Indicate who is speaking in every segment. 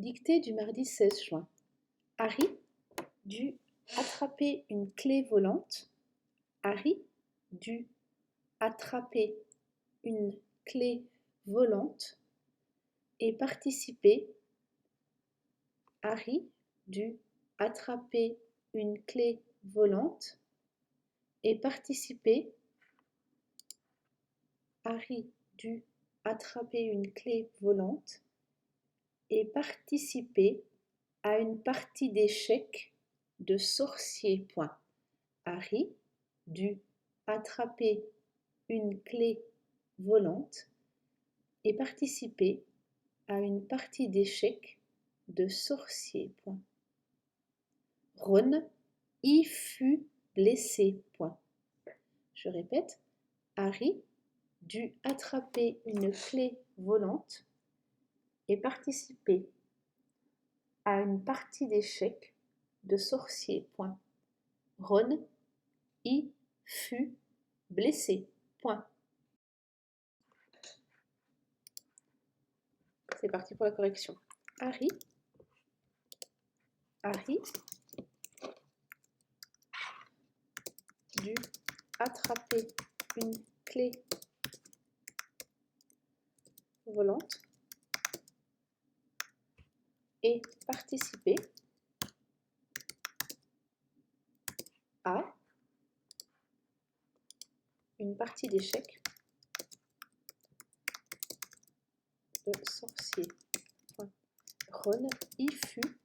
Speaker 1: Dictée du mardi 16 juin. Harry dut attraper une clé volante. Harry dut attraper une clé volante et participer. Harry dut attraper une clé volante et participer. Harry dut attraper une clé volante et participer à une partie d'échecs de sorcier. Harry dut attraper une clé volante et participer à une partie d'échecs de sorcier. Ron y fut blessé. Je répète, Harry dut attraper une clé volante et participer à une partie d'échecs de sorcier. Ron y fut blessé. C'est parti pour la correction. Harry dut attraper une clé volante et participer à une partie d'échecs de sorcier. Ron y fut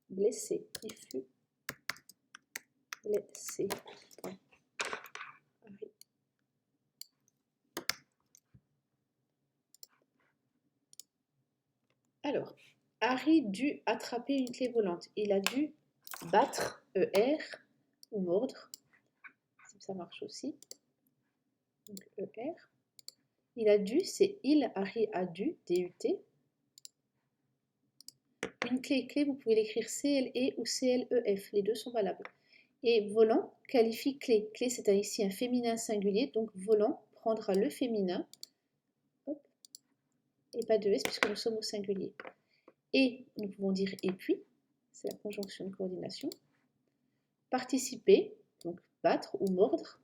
Speaker 1: blessé. Harry. Alors, Harry dut attraper une clé volante. Il a dû battre ER ou mordre. Ça marche aussi. Donc ER. Il a dû, c'est il, Harry a dû, DUT. Une clé, vous pouvez l'écrire CLE ou CLEF, les deux sont valables. Et volant qualifie clé. Clé, c'est ici un féminin singulier, donc volant prendra le féminin, hop, et pas de S puisque nous sommes au singulier. Et, nous pouvons dire et puis, c'est la conjonction de coordination. Participer, donc battre ou mordre.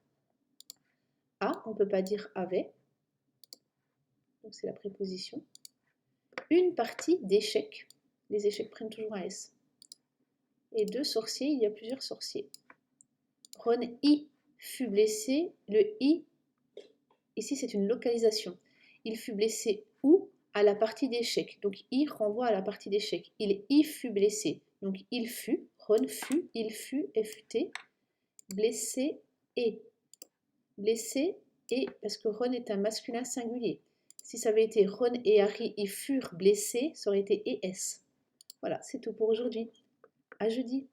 Speaker 1: À, on ne peut pas dire avait, donc c'est la préposition. Une partie d'échecs. Les échecs prennent toujours un S. Et deux sorciers, il y a plusieurs sorciers. Ron y fut blessé. Le i, ici c'est une localisation. Il fut blessé où? À la partie d'échecs. Donc i renvoie à la partie d'échecs. Il y fut blessé. Donc il fut, Ron fut, il fut, FUT, blessé et. Blessé et, parce que Ron est un masculin singulier. Si ça avait été Ron et Harry y furent blessés, ça aurait été ES. Voilà, c'est tout pour aujourd'hui. À jeudi.